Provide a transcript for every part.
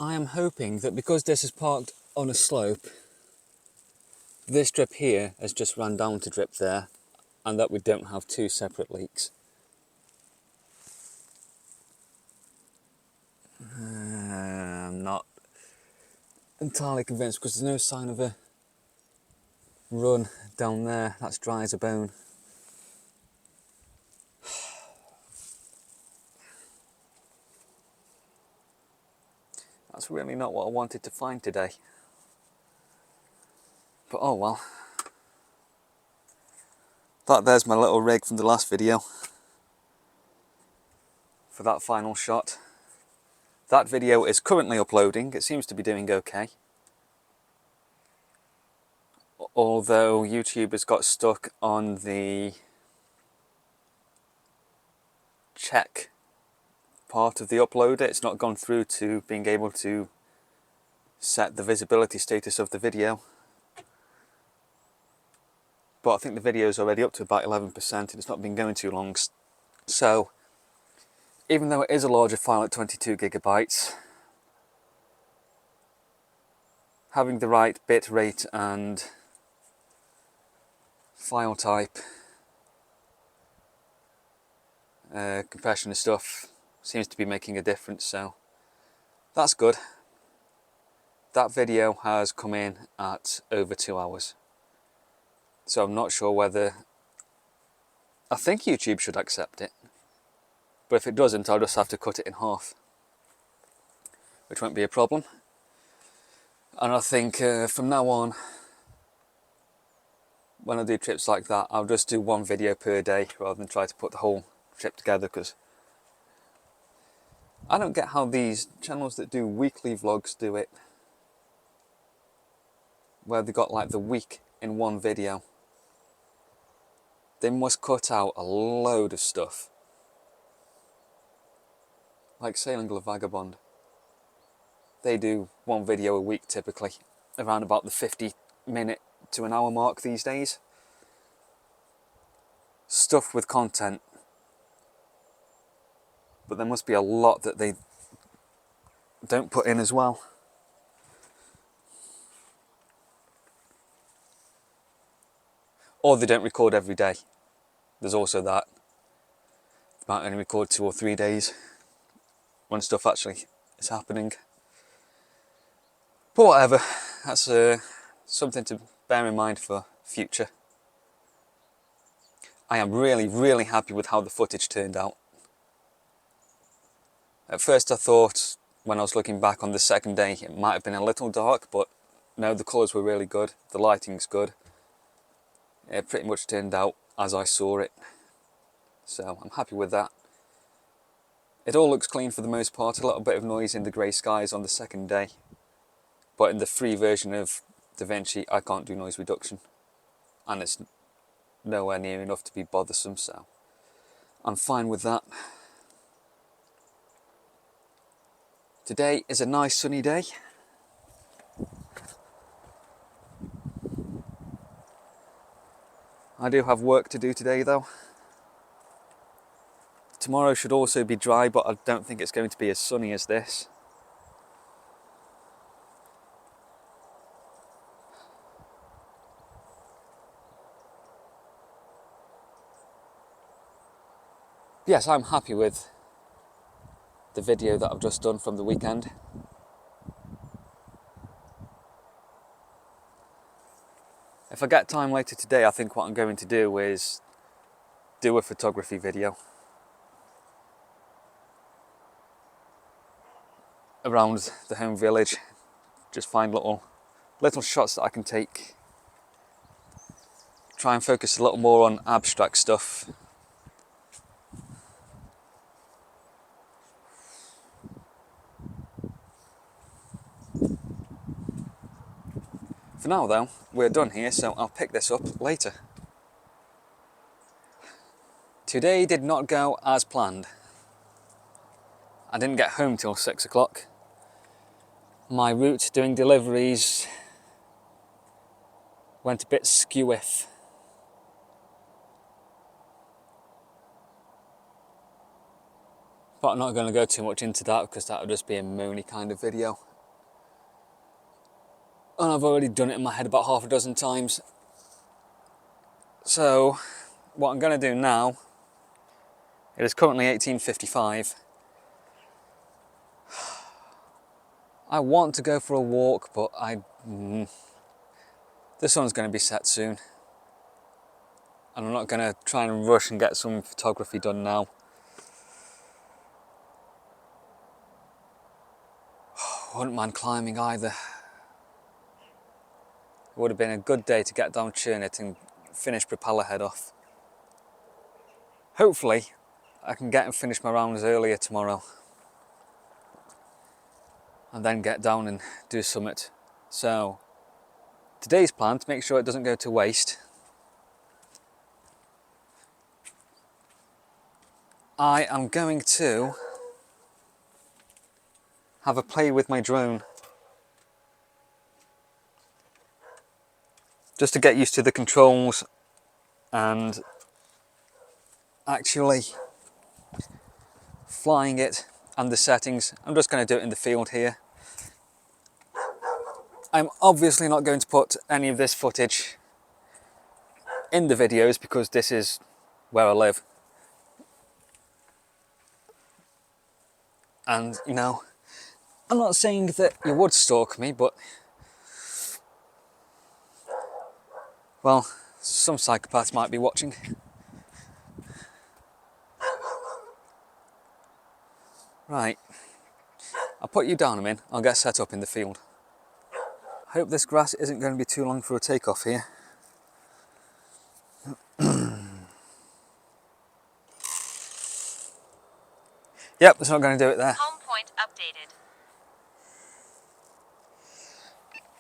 I am hoping that because this is parked on a slope, this drip here has just run down to drip there, and that we don't have two separate leaks. I'm not entirely convinced because there's no sign of a run down there. That's dry as a bone. That's really not what I wanted to find today. But oh well. There's my little rig from the last video for that final shot. That video is currently uploading. It seems to be doing okay. Although YouTube has got stuck on the check part of the uploader. It's not gone through to being able to set the visibility status of the video. But I think the video is already up to about 11% and it's not been going too long. So even though it is a larger file at 22 gigabytes, having the right bit rate and file type, compression and stuff seems to be making a difference, so that's good. That video has come in at over 2 hours. So I'm not sure whether... I think YouTube should accept it. But if it doesn't, I'll just have to cut it in half, which won't be a problem. And I think from now on, when I do trips like that, I'll just do one video per day rather than try to put the whole trip together, because I don't get how these channels that do weekly vlogs do it, where they got like the week in one video. They must cut out a load of stuff. Like Sailing a Vagabond. They do one video a week typically, around about the 50-minute to an hour mark these days. Stuff with content. But there must be a lot that they don't put in as well. Or they don't record every day. There's also that. They might only record 2 or 3 days when stuff actually is happening. But whatever, that's something to bear in mind for future. I am really happy with how the footage turned out. At first I thought, when I was looking back on the second day, it might have been a little dark, but no, the colours were really good, the lighting's good. It pretty much turned out as I saw it, so I'm happy with that. It all looks clean for the most part, a little bit of noise in the grey skies on the second day, but in the free version of DaVinci I can't do noise reduction, and it's nowhere near enough to be bothersome, so I'm fine with that. Today is a nice sunny day. I do have work to do today though. Tomorrow should also be dry, but I don't think it's going to be as sunny as this. Yes, I'm happy with the video that I've just done from the weekend. If I get time later today, I think what I'm going to do is do a photography video around the home village. Just find little shots that I can take. Try and focus a little more on abstract stuff. For now though, we're done here, so I'll pick this up later. Today did not go as planned. I didn't get home till 6 o'clock. My route doing deliveries went a bit skew-iff. But I'm not going to go too much into that because that would just be a moany kind of video. and I've already done it in my head about half a dozen times. So what I'm going to do now, it is currently 18:55. I want to go for a walk, but the sun's going to be set soon, and I'm not going to try and rush and get some photography done now. I wouldn't mind climbing either. It would have been a good day to get down Churnit and finish Propeller Head off. Hopefully I can get and finish my rounds earlier tomorrow, and then get down and do Summit. So today's plan, to make sure it doesn't go to waste, I am going to have a play with my drone, just to get used to the controls and actually flying it and the settings. I'm just going to do it in the field here. I'm obviously not going to put any of this footage in the videos because this is where I live. And you know, I'm not saying that you would stalk me, but well, some psychopaths might be watching. Right, I'll put you down a minute, I'll get set up in the field. I hope this grass isn't going to be too long for a takeoff here. Yep, that's not going to do it there. Home point updated.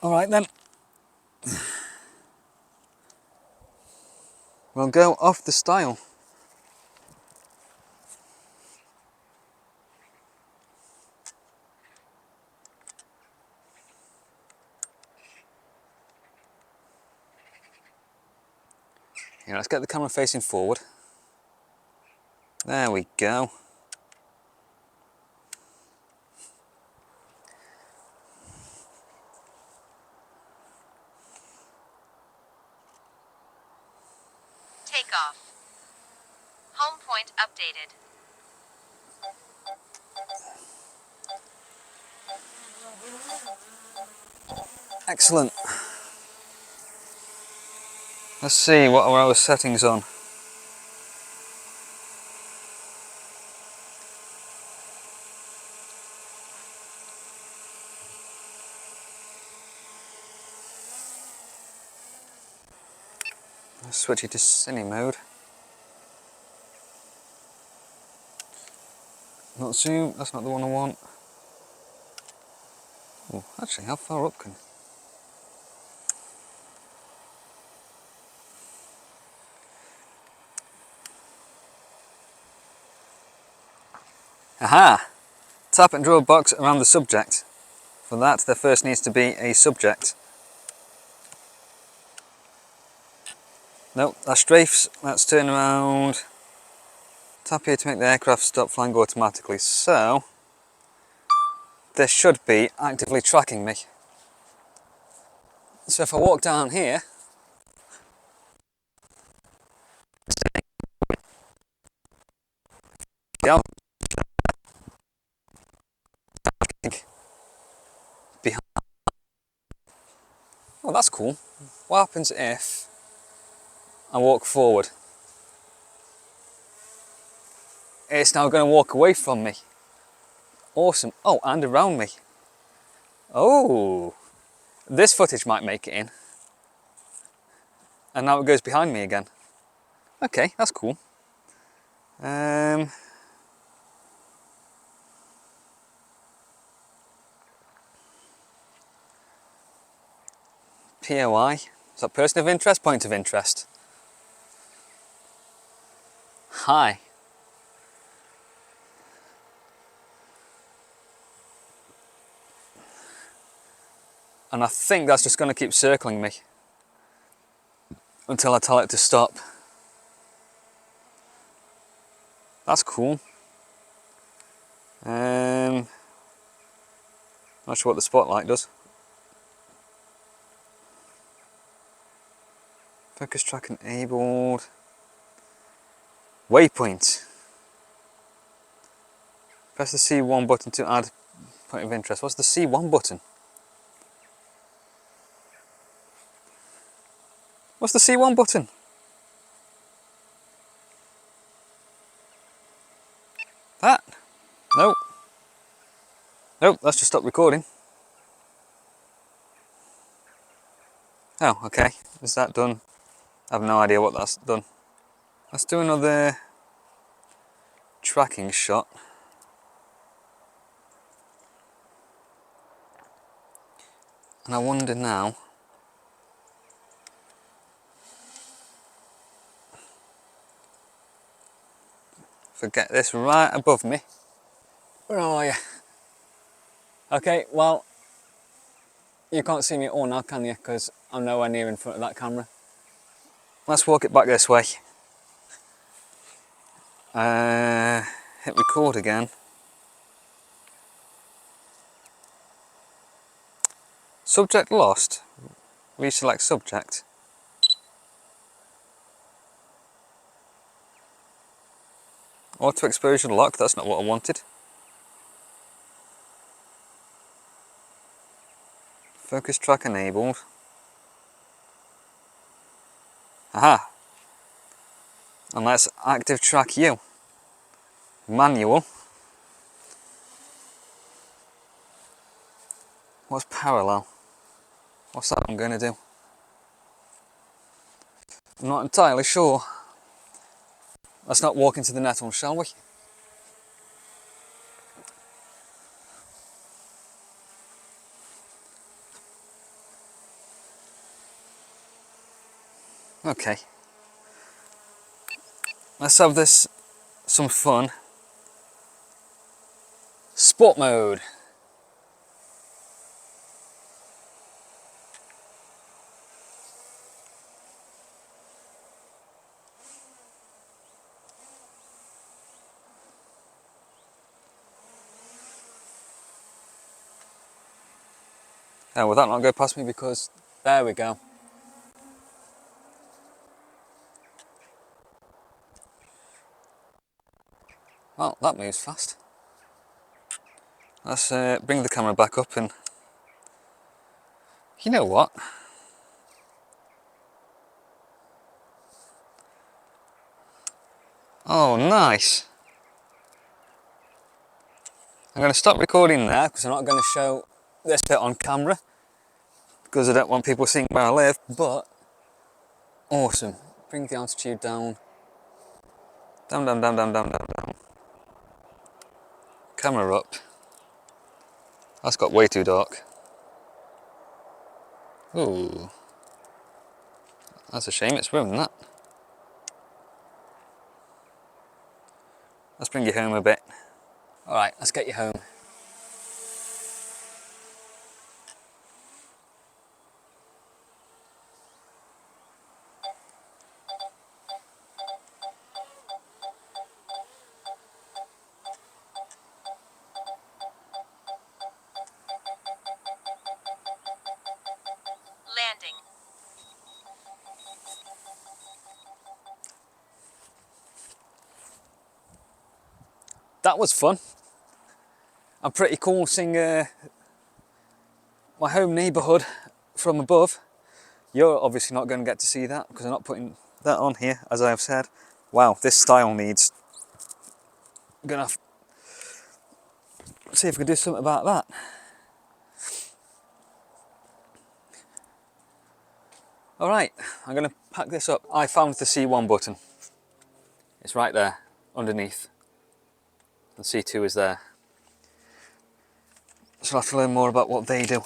Alright then. We'll go off the stile. Here, let's get the camera facing forward. There we go. Takeoff. Home point updated. Excellent. Let's see, what are our settings on? Let's switch it to cine mode. Not zoom, that's not the one I want. Oh, actually, how far up can... Aha! Tap and draw a box around the subject. For that, there first needs to be a subject. Nope, that's strafes. Let's turn around. Tap here to make the aircraft stop flying automatically. So, this should be actively tracking me. So if I walk down here, behind. Oh, that's cool. What happens if I walk forward? It's now going to walk away from me. Awesome. Oh, and around me. Oh, this footage might make it in. And now it goes behind me again. Okay, that's cool. POI. Is that person of interest? Point of interest. Hi. And I think that's just going to keep circling me until I tell it to stop. That's cool. Not sure what the spotlight does. Focus track enabled. Waypoint. Press the C1 button to add point of interest. What's the C1 button? What's the C1 button? That? Nope. Nope, that's just stop recording. Oh, okay. Is that done? I have no idea what that's done. Let's do another tracking shot. And I wonder now, if I get this right above me. Where are you? Okay, well, you can't see me at all now, can you? Because I'm nowhere near in front of that camera. Let's walk it back this way. Hit record again. Subject lost. Reselect subject. Auto exposure lock, that's not what I wanted. Focus track enabled. Aha! And let's active track you. Manual. What's parallel? What's that I'm going to do? I'm not entirely sure. Let's not walk into the nettle, shall we? Okay. Let's have this some fun. Sport mode. Oh, will that not go past me because there we go. Well, that moves fast. Let's bring the camera back up and you know what? Oh, nice. I'm going to stop recording there because I'm not going to show this bit on camera because I don't want people seeing where I live, but awesome. Bring the altitude down. Down, down, down, down, down, down, down. Camera up. That's got way too dark. Ooh. That's a shame, it's ruined that. Let's bring you home a bit. Alright, let's get you home. Landing. That was fun. I'm pretty cool seeing my home neighbourhood from above. You're obviously not going to get to see that because I'm not putting that on here, as I have said. Wow, this style needs... I'm going to see if we can do something about that. Alright, I'm going to pack this up. I found the C1 button. It's right there, underneath. And C2 is there. So I'll have to learn more about what they do.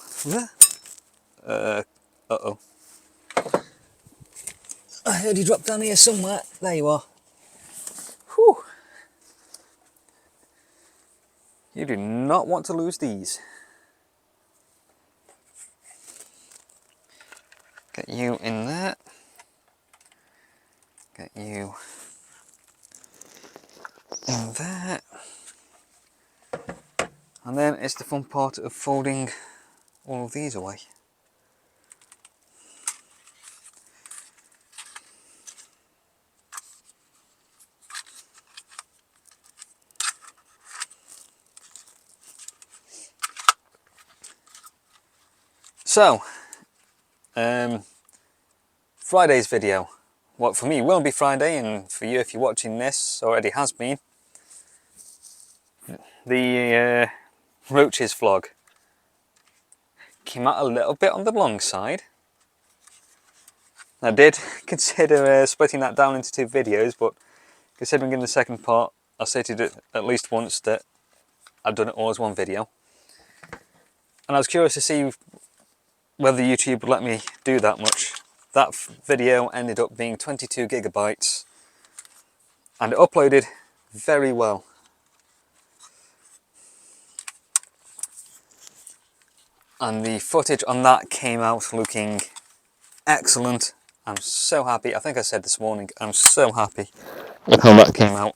Uh-oh. I heard you drop down here somewhere. There you are. Whew. You do not want to lose these. Get you in there. Get you in there. And then it's the fun part of folding all of these away. So, Friday's video. What for me will be Friday, and for you if you're watching this already has been. The Roaches vlog came out a little bit on the long side. I did consider splitting that down into 2 videos, but considering in the second part I stated it at least once that I'd done it all as one video. And I was curious to see whether YouTube would let me do that much. That video ended up being 22 gigabytes and it uploaded very well. And the footage on that came out looking excellent. I'm so happy. I think I said this morning, I'm so happy with how that came out.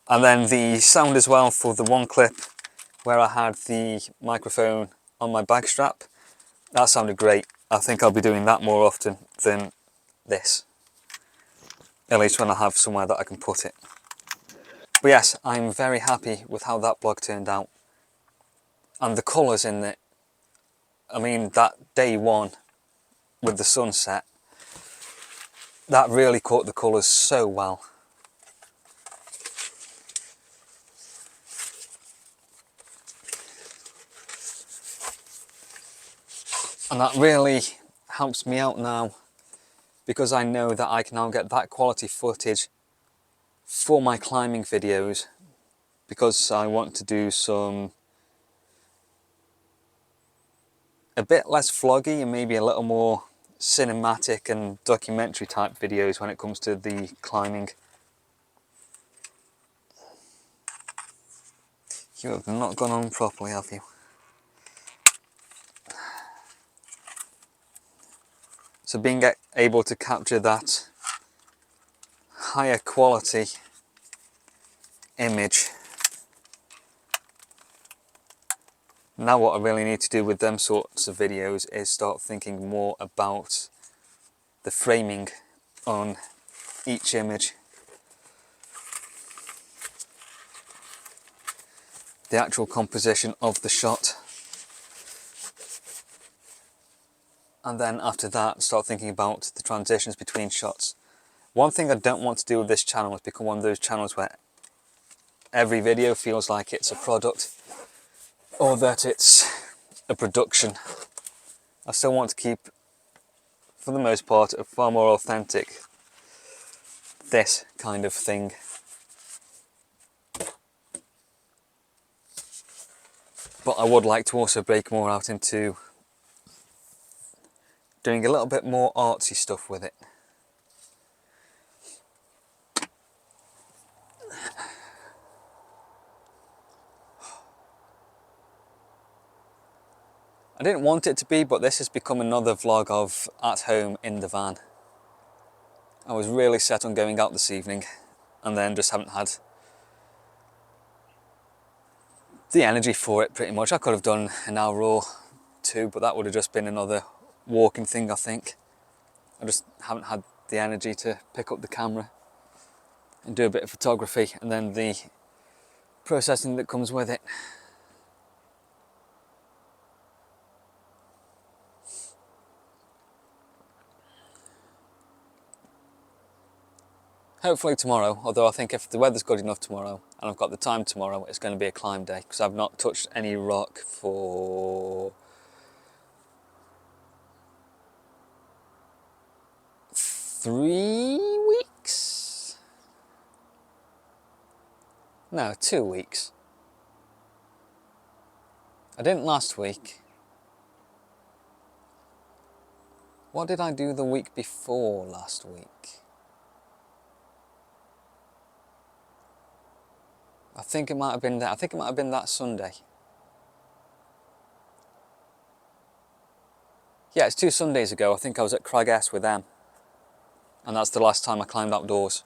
And then the sound as well for the one clip where I had the microphone on my bag strap, that sounded great. I think I'll be doing that more often than this. At least when I have somewhere that I can put it. But yes, I'm very happy with how that vlog turned out. And the colours in it, I mean that day one with the sunset, that really caught the colours so well. And that really helps me out now, because I know that I can now get that quality footage for my climbing videos, because I want to do some a bit less vloggy and maybe a little more cinematic and documentary type videos when it comes to the climbing. You have not gone on properly, have you? So being able to capture that higher quality image. Now what I really need to do with them sorts of videos is start thinking more about the framing on each image. The actual composition of the shot. And then after that, start thinking about the transitions between shots. One thing I don't want to do with this channel is become one of those channels where every video feels like it's a product or that it's a production. I still want to keep, for the most part, a far more authentic this kind of thing. But I would like to also break more out into doing a little bit more artsy stuff with it. I didn't want it to be, but this has become another vlog of at home in the van. I was really set on going out this evening and then just haven't had the energy for it pretty much. I could have done an hour or 2, but that would have just been another walking thing, I think. I just haven't had the energy to pick up the camera and do a bit of photography and then the processing that comes with it. Hopefully tomorrow, although I think if the weather's good enough tomorrow and I've got the time tomorrow, it's going to be a climb day, because I've not touched any rock for 3 weeks? No, 2 weeks. I didn't last week. What did I do the week before last week? I think it might have been that. I think it might have been that Sunday. Yeah, it's 2 Sundays ago. I think I was at Crag S with them. And that's the last time I climbed outdoors.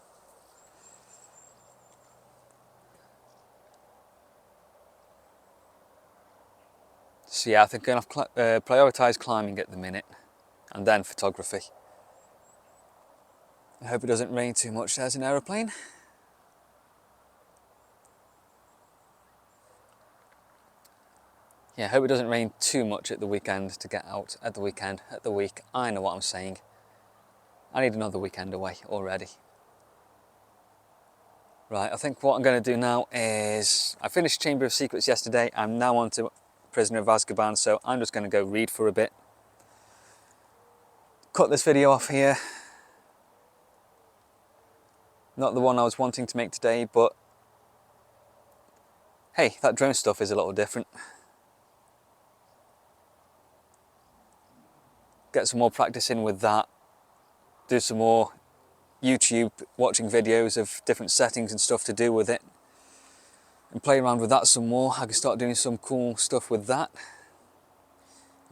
So yeah, I think I'm going to prioritise climbing at the minute. And then photography. I hope it doesn't rain too much. There's an aeroplane. Yeah, I hope it doesn't rain too much at the weekend to get out at the weekend, at the week. I know what I'm saying. I need another weekend away already. Right, I think what I'm going to do now is, I finished Chamber of Secrets yesterday, I'm now on to Prisoner of Azkaban, so I'm just going to go read for a bit. Cut this video off here. Not the one I was wanting to make today, but hey, that drone stuff is a little different. Get some more practice in with that. Do some more YouTube watching videos of different settings and stuff to do with it. And play around with that some more. I can start doing some cool stuff with that.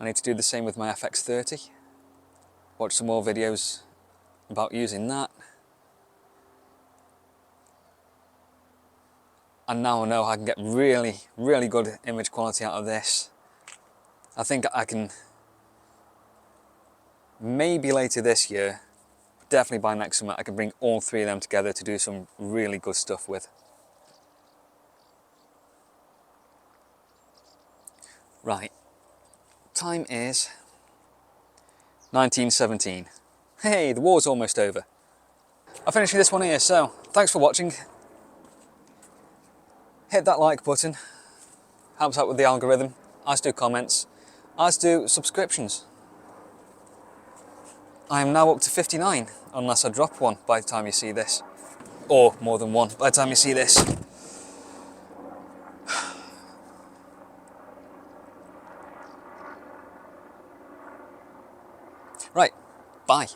I need to do the same with my FX30. Watch some more videos about using that. And now I know I can get really, really good image quality out of this. I think I can, maybe later this year, definitely by next summer, I can bring all three of them together to do some really good stuff with. Right, time is 1917. Hey, the war's almost over. I'm finishing this one here, so thanks for watching. Hit that like button, helps out with the algorithm, as do comments, as do subscriptions. I am now up to 59, unless I drop one by the time you see this. Or more than one by the time you see this. Right, bye.